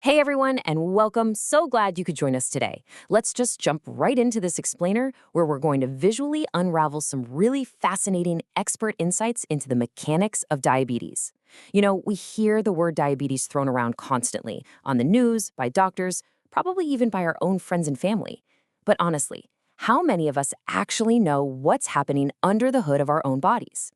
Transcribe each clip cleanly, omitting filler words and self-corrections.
Hey everyone, and welcome. So glad you could join us today. Let's just jump right into this explainer where we're going to visually unravel some really fascinating expert insights into the mechanics of diabetes. We hear the word diabetes thrown around constantly on the news, by doctors, probably even by our own friends and family. But honestly, how many of us actually know what's happening under the hood of our own bodies?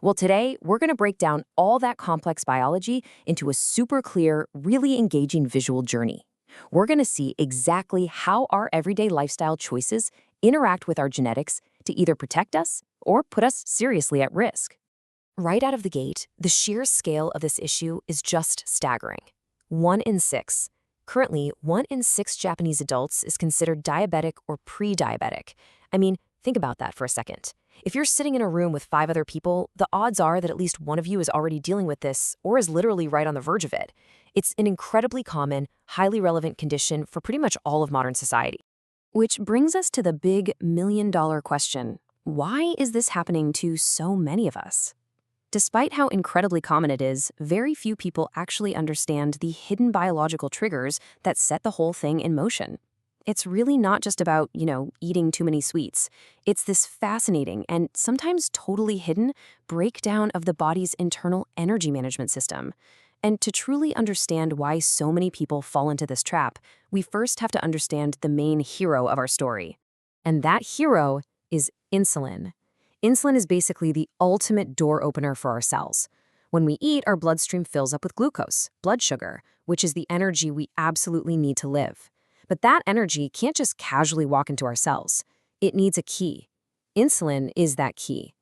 Well, today, we're going to break down all that complex biology into a super clear, really engaging visual journey. We're going to see exactly how our everyday lifestyle choices interact with our genetics to either protect us or put us seriously at risk. Right out of the gate, the sheer scale of this issue is just staggering. 1 in 6. Currently, 1 in 6 Japanese adults is considered diabetic or pre-diabetic. I mean, think about that for a second. If you're sitting in a room with 5 other people, the odds are that at least one of you is already dealing with this or is literally right on the verge of it. It's an incredibly common, highly relevant condition for pretty much all of modern society. Which brings us to the big million-dollar question. Why is this happening to so many of us? Despite how incredibly common it is, very few people actually understand the hidden biological triggers that set the whole thing in motion. It's really not just about, eating too many sweets. It's this fascinating and sometimes totally hidden breakdown of the body's internal energy management system. And to truly understand why so many people fall into this trap, we first have to understand the main hero of our story. And that hero is insulin. Insulin is basically the ultimate door opener for our cells. When we eat, our bloodstream fills up with glucose, blood sugar, which is the energy we absolutely need to live. But that energy can't just casually walk into our cells. It needs a key. Insulin is that key.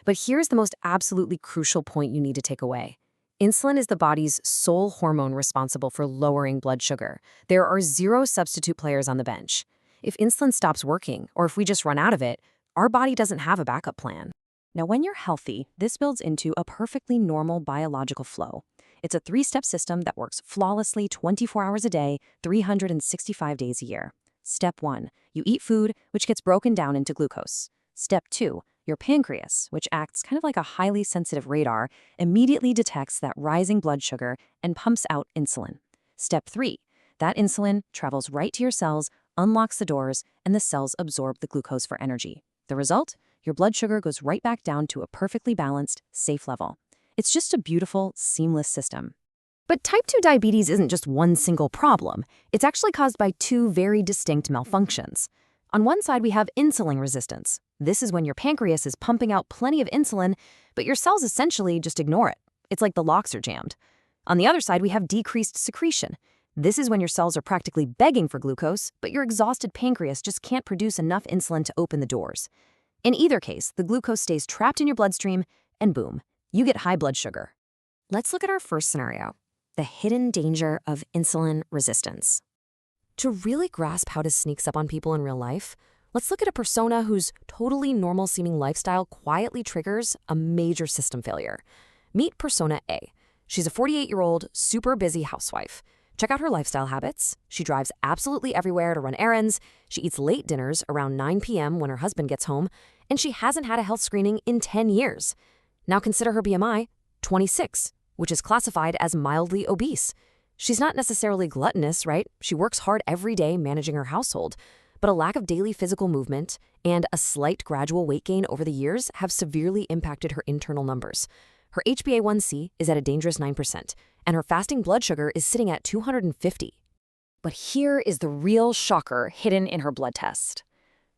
But here's the most absolutely crucial point you need to take away. Insulin is the body's sole hormone responsible for lowering blood sugar. There are 0 substitute players on the bench. If insulin stops working, or if we just run out of it, our body doesn't have a backup plan. Now, when you're healthy, this builds into a perfectly normal biological flow. It's a 3-step system that works flawlessly 24 hours a day, 365 days a year. Step 1, you eat food, which gets broken down into glucose. Step 2, your pancreas, which acts kind of like a highly sensitive radar, immediately detects that rising blood sugar and pumps out insulin. Step 3, that insulin travels right to your cells, unlocks the doors, and the cells absorb the glucose for energy. The result? Your blood sugar goes right back down to a perfectly balanced, safe level. It's just a beautiful, seamless system. But type 2 diabetes isn't just one single problem. It's actually caused by 2 very distinct malfunctions. On one side, we have insulin resistance. This is when your pancreas is pumping out plenty of insulin, but your cells essentially just ignore it. It's like the locks are jammed. On the other side, we have decreased secretion. This is when your cells are practically begging for glucose, but your exhausted pancreas just can't produce enough insulin to open the doors. In either case, the glucose stays trapped in your bloodstream, and boom, you get high blood sugar. Let's look at our first scenario, the hidden danger of insulin resistance. To really grasp how this sneaks up on people in real life, let's look at a persona whose totally normal-seeming lifestyle quietly triggers a major system failure. Meet Persona A. She's a 48-year-old, super busy housewife. Check out her lifestyle habits. She drives absolutely everywhere to run errands. She eats late dinners around 9 p.m. when her husband gets home. And she hasn't had a health screening in 10 years. Now consider her BMI, 26, which is classified as mildly obese. She's not necessarily gluttonous, right? She works hard every day managing her household. But a lack of daily physical movement and a slight gradual weight gain over the years have severely impacted her internal numbers. Her HbA1c is at a dangerous 9%, and her fasting blood sugar is sitting at 250. But here is the real shocker hidden in her blood test.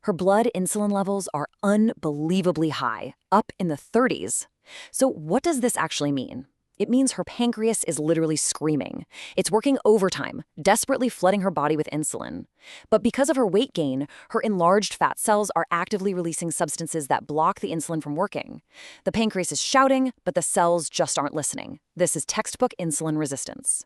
Her blood insulin levels are unbelievably high, up in the 30s. So what does this actually mean? It means her pancreas is literally screaming. It's working overtime, desperately flooding her body with insulin. But because of her weight gain, her enlarged fat cells are actively releasing substances that block the insulin from working. The pancreas is shouting, but the cells just aren't listening. This is textbook insulin resistance.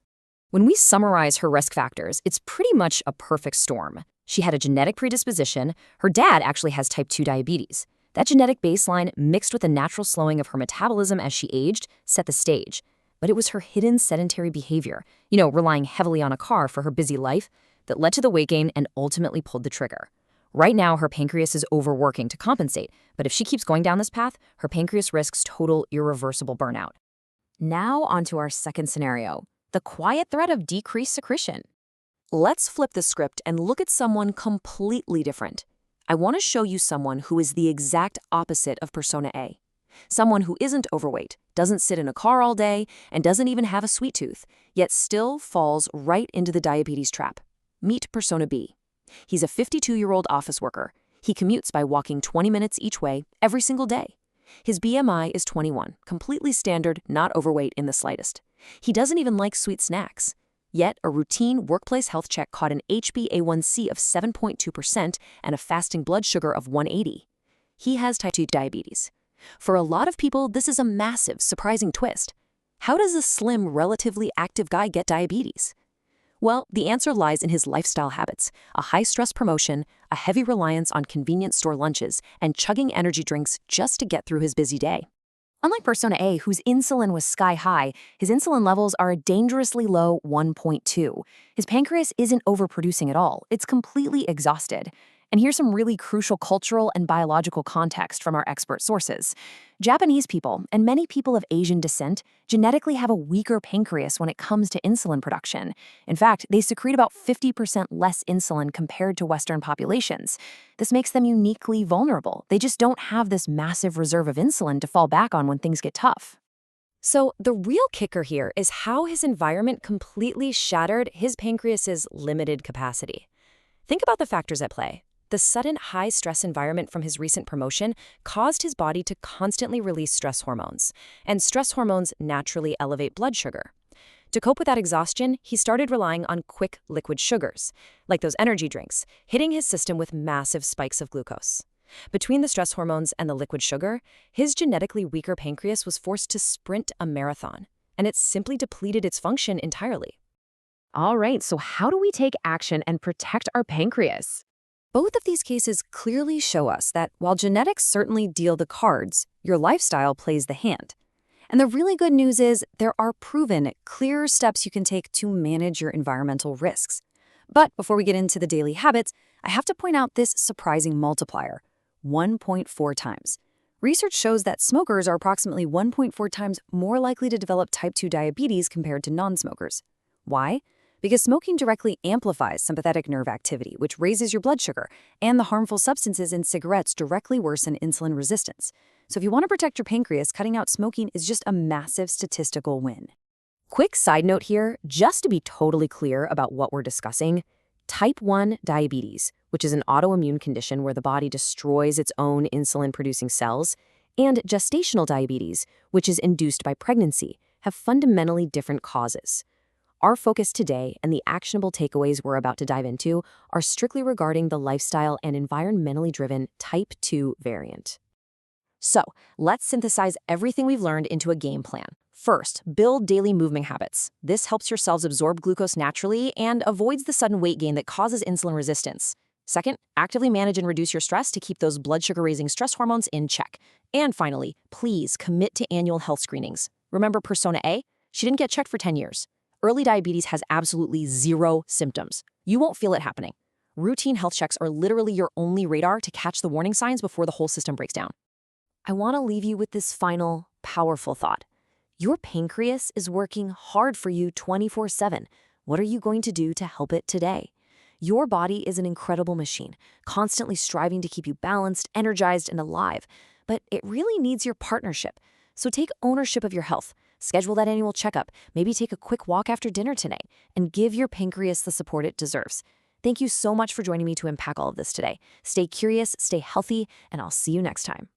When we summarize her risk factors, it's pretty much a perfect storm. She had a genetic predisposition. Her dad actually has type 2 diabetes. That genetic baseline, mixed with a natural slowing of her metabolism as she aged, set the stage. But it was her hidden sedentary behavior, relying heavily on a car for her busy life, that led to the weight gain and ultimately pulled the trigger. Right now, her pancreas is overworking to compensate, but if she keeps going down this path, her pancreas risks total irreversible burnout. Now onto our second scenario, the quiet threat of decreased secretion. Let's flip the script and look at someone completely different. I want to show you someone who is the exact opposite of persona A. Someone who isn't overweight, doesn't sit in a car all day, and doesn't even have a sweet tooth, yet still falls right into the diabetes trap. Meet persona B. He's a 52-year-old office worker. He commutes by walking 20 minutes each way every single day. His BMI is 21, completely standard, not overweight in the slightest. He doesn't even like sweet snacks. Yet, a routine workplace health check caught an HbA1c of 7.2% and a fasting blood sugar of 180. He has type 2 diabetes. For a lot of people, this is a massive, surprising twist. How does a slim, relatively active guy get diabetes? Well, the answer lies in his lifestyle habits: a high-stress promotion, a heavy reliance on convenience store lunches, and chugging energy drinks just to get through his busy day. Unlike persona A, whose insulin was sky high, his insulin levels are a dangerously low 1.2. His pancreas isn't overproducing at all. It's completely exhausted. And here's some really crucial cultural and biological context from our expert sources. Japanese people, and many people of Asian descent, genetically have a weaker pancreas when it comes to insulin production. In fact, they secrete about 50% less insulin compared to Western populations. This makes them uniquely vulnerable. They just don't have this massive reserve of insulin to fall back on when things get tough. So the real kicker here is how his environment completely shattered his pancreas's limited capacity. Think about the factors at play. The sudden high-stress environment from his recent promotion caused his body to constantly release stress hormones, and stress hormones naturally elevate blood sugar. To cope with that exhaustion, he started relying on quick liquid sugars, like those energy drinks, hitting his system with massive spikes of glucose. Between the stress hormones and the liquid sugar, his genetically weaker pancreas was forced to sprint a marathon, and it simply depleted its function entirely. All right, so how do we take action and protect our pancreas? Both of these cases clearly show us that while genetics certainly deal the cards, your lifestyle plays the hand. And the really good news is there are proven, clear steps you can take to manage your environmental risks. But before we get into the daily habits, I have to point out this surprising multiplier: 1.4 times. Research shows that smokers are approximately 1.4 times more likely to develop type 2 diabetes compared to non-smokers. Why? Because smoking directly amplifies sympathetic nerve activity, which raises your blood sugar, and the harmful substances in cigarettes directly worsen insulin resistance. So if you want to protect your pancreas, cutting out smoking is just a massive statistical win. Quick side note here, just to be totally clear about what we're discussing: type 1 diabetes, which is an autoimmune condition where the body destroys its own insulin-producing cells, and gestational diabetes, which is induced by pregnancy, have fundamentally different causes. Our focus today and the actionable takeaways we're about to dive into are strictly regarding the lifestyle and environmentally driven type 2 variant. So, let's synthesize everything we've learned into a game plan. First, build daily movement habits. This helps your cells absorb glucose naturally and avoids the sudden weight gain that causes insulin resistance. Second, actively manage and reduce your stress to keep those blood sugar-raising stress hormones in check. And finally, please commit to annual health screenings. Remember persona A? She didn't get checked for 10 years. Early diabetes has absolutely zero symptoms. You won't feel it happening. Routine health checks are literally your only radar to catch the warning signs before the whole system breaks down. I want to leave you with this final, powerful thought. Your pancreas is working hard for you 24/7. What are you going to do to help it today? Your body is an incredible machine, constantly striving to keep you balanced, energized, and alive. But it really needs your partnership. So take ownership of your health. Schedule that annual checkup, maybe take a quick walk after dinner tonight, and give your pancreas the support it deserves. Thank you so much for joining me to unpack all of this today. Stay curious, stay healthy, and I'll see you next time.